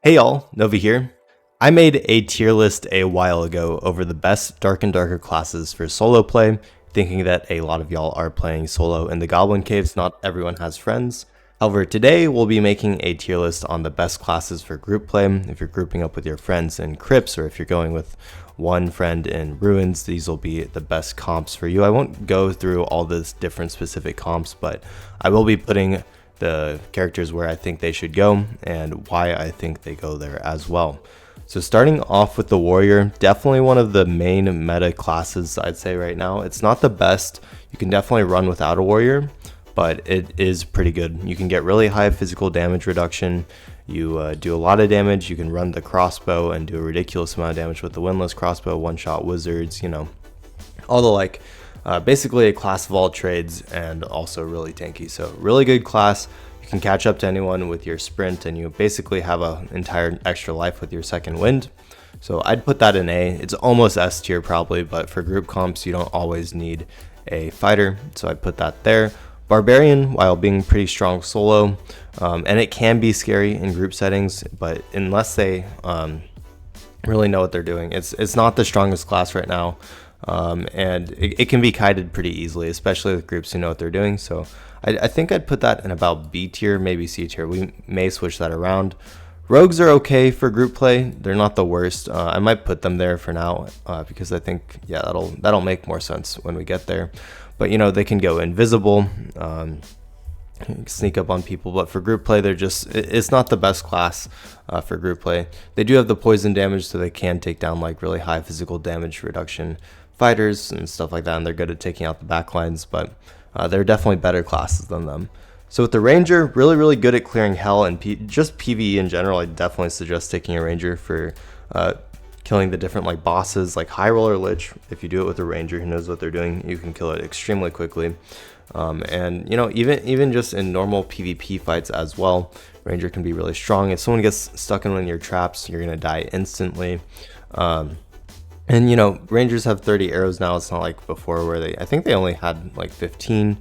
Hey y'all, Nova here. I made a tier list a while ago over the best Dark and Darker classes for solo play, thinking that a lot of y'all are playing solo in the Goblin Caves, not everyone has friends. However, today we'll be making a tier list on the best classes for group play. If you're grouping up with your friends in crypts, or if you're going with one friend in ruins, these will be the best comps for you. I won't go through all the different specific comps, but I will be putting the characters where I think they should go and why I think they go there as well. So starting off with the warrior, definitely one of the main meta classes I'd say right now. It's not the best, you can definitely run without a warrior, but it is pretty good. You can get really high physical damage reduction, you do a lot of damage, you can run the crossbow and do a ridiculous amount of damage with the windless crossbow, one-shot wizards, you know, all the like. Basically a class of all trades and also really tanky. So really good class. You can catch up to anyone with your sprint and you basically have an entire extra life with your second wind. So I'd put that in A. It's almost S tier probably, but for group comps you don't always need a fighter. So I'd put that there. Barbarian, while being pretty strong solo, and it can be scary in group settings, but unless they really know what they're doing, it's not the strongest class right now. And it can be kited pretty easily, especially with groups who know what they're doing. So I think I'd put that in about B tier, maybe C tier. We may switch that around. Rogues are okay for group play. They're not the worst. I might put them there for now because I think, yeah, that'll make more sense when we get there. But you know, they can go invisible, sneak up on people, but for group play it's not the best class for group play. They do have the poison damage, so they can take down like really high physical damage reduction fighters and stuff like that, and they're good at taking out the backlines, but they're definitely better classes than them. So with the ranger, really good at clearing hell and just PvE in general. I definitely suggest taking a ranger for killing the different like bosses like high roller lich. If you do it with a ranger who knows what they're doing, you can kill it extremely quickly. And you know, even just in normal PvP fights as well, ranger can be really strong. If someone gets stuck in one of your traps, you're gonna die instantly. And you know, rangers have 30 arrows now. It's not like before where I think they only had like 15.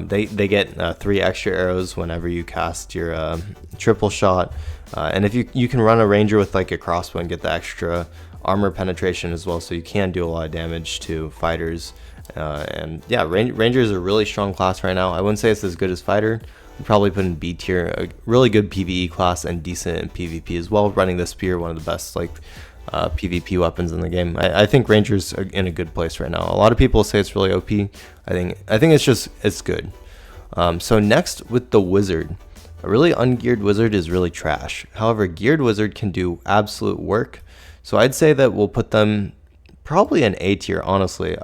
They get 3 extra arrows whenever you cast your triple shot. And if you can run a ranger with like a crossbow and get the extra armor penetration as well, so you can do a lot of damage to fighters. And yeah, ranger is a really strong class right now. I wouldn't say it's as good as fighter. I'd probably put in B tier. A really good PvE class and decent in PvP as well. Running the spear, one of the best like PvP weapons in the game. I think ranger's in a good place right now. A lot of people say it's really OP. I think it's good. So next with the wizard, a really ungeared wizard is really trash. However, geared wizard can do absolute work. So I'd say that we'll put them probably in A tier. Honestly,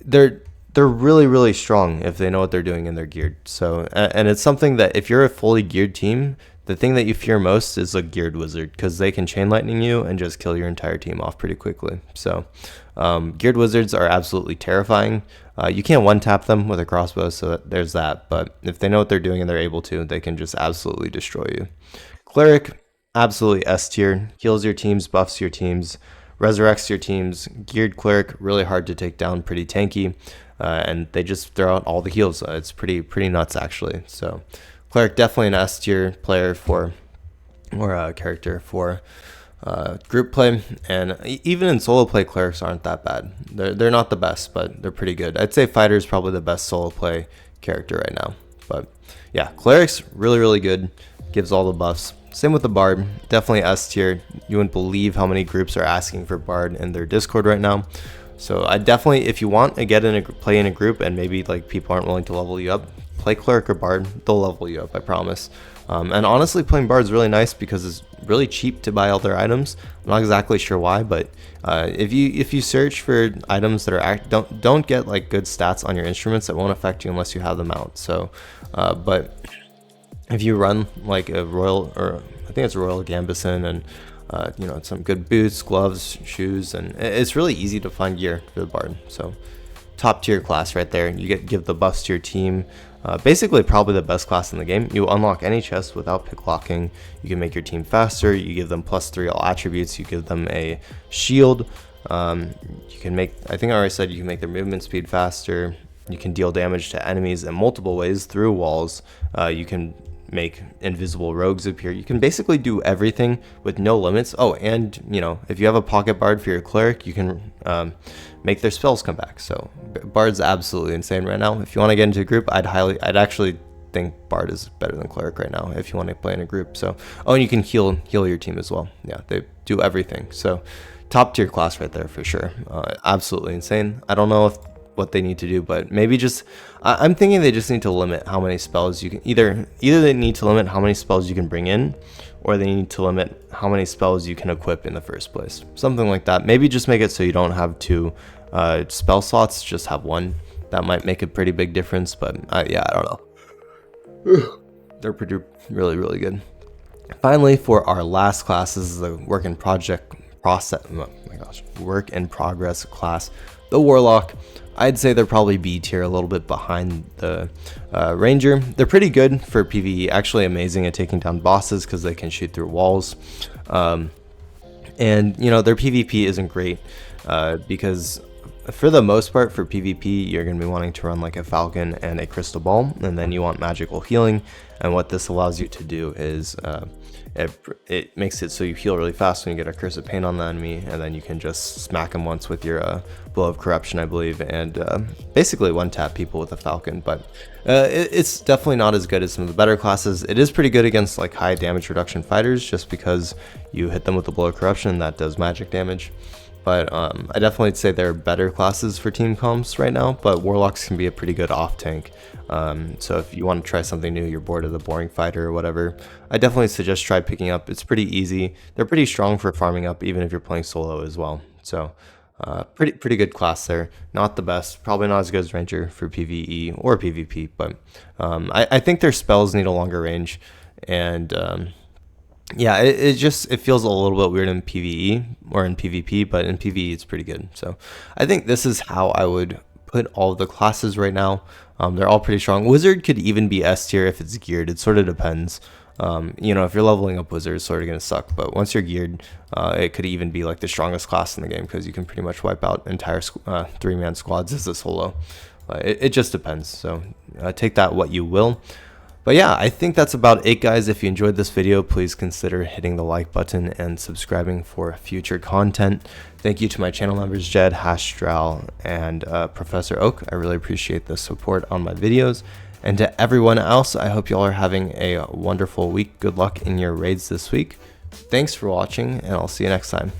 they're really strong if they know what they're doing and they're geared. So and it's something that if you're a fully geared team, the thing that you fear most is a geared wizard, because they can chain lightning you and just kill your entire team off pretty quickly. So geared wizards are absolutely terrifying. You can't one tap them with a crossbow, so there's that. But if they know what they're doing and they're able to, they can just absolutely destroy you. Cleric, absolutely S tier. Heals your teams, buffs your teams, resurrects your teams. Geared cleric, really hard to take down, pretty tanky, and they just throw out all the heals. It's pretty nuts actually. So cleric, definitely an S tier player character for group play, and even in solo play, clerics aren't that bad. They're not the best, but they're pretty good. I'd say fighter is probably the best solo play character right now. But yeah, cleric's really good. Gives all the buffs. Same with the bard, definitely S tier. You wouldn't believe how many groups are asking for bard in their Discord right now. So I definitely, if you want to play in a group and maybe like people aren't willing to level you up, play cleric or bard. They'll level you up, I promise. And honestly, playing bard is really nice because it's really cheap to buy all their items. I'm not exactly sure why, but if you search for items that are don't get like good stats on your instruments, that won't affect you unless you have them out. So but if you run like a royal, or I think it's a royal gambeson, and you know, some good boots, gloves, shoes, and it's really easy to find gear for the bard. So top tier class right there. You give the buffs to your team. Basically probably the best class in the game. You unlock any chest without pick locking. You can make your team faster. You give them +3 all attributes. You give them a shield. You can make, I think I already said, you can make their movement speed faster. You can deal damage to enemies in multiple ways through walls. You can make invisible rogues appear. You can basically do everything with no limits. Oh, and you know, if you have a pocket bard for your cleric, you can make their spells come back. So bard's absolutely insane right now. If you want to get into a group, I'd actually think bard is better than cleric right now if you want to play in a group. So, oh, and you can heal your team as well. Yeah, they do everything. So top tier class right there for sure. Absolutely insane. I don't know what they need to do, but maybe just I'm thinking they just need to limit how many spells you can either they need to limit how many spells you can bring in, or they need to limit how many spells you can equip in the first place. Something like that. Maybe just make it so you don't have 2 spell slots, just have 1. That might make a pretty big difference, but yeah, I don't know. They're pretty really good. Finally, for our last class, this is the work in progress class, the Warlock. I'd say they're probably B tier, a little bit behind the Ranger. They're pretty good for PvE, actually amazing at taking down bosses because they can shoot through walls. And you know, their PvP isn't great because for the most part for PvP you're going to be wanting to run like a Falcon and a Crystal Ball, and then you want magical healing. And what this allows you to do is it makes it so you heal really fast when you get a Curse of Pain on the enemy, and then you can just smack them once with your Blow of Corruption, I believe, and basically one tap people with a Falcon. But it's definitely not as good as some of the better classes. It is pretty good against like high damage reduction fighters, just because you hit them with the Blow of Corruption that does magic damage. But I definitely say there are better classes for team comps right now, but Warlocks can be a pretty good off tank. So if you want to try something new, you're bored of the boring fighter or whatever, I definitely suggest try picking up. It's pretty easy. They're pretty strong for farming up, even if you're playing solo as well. So pretty good class there. Not the best, probably not as good as Ranger for PvE or PvP, but I think their spells need a longer range, and yeah, it feels a little bit weird in PvE or in PvP, but in PvE it's pretty good. So I think this is how I would put all of the classes right now. They're all pretty strong. Wizard could even be S tier if it's geared. It sort of depends. You know, if you're leveling up Wizard, it's sort of going to suck. But once you're geared, it could even be like the strongest class in the game, because you can pretty much wipe out entire 3-man squads as a solo. It just depends. So take that what you will. But yeah, I think that's about it, guys. If you enjoyed this video, please consider hitting the like button and subscribing for future content. Thank you to my channel members, Jed, Hastral, and Professor Oak. I really appreciate the support on my videos. And to everyone else, I hope y'all are having a wonderful week. Good luck in your raids this week. Thanks for watching, and I'll see you next time.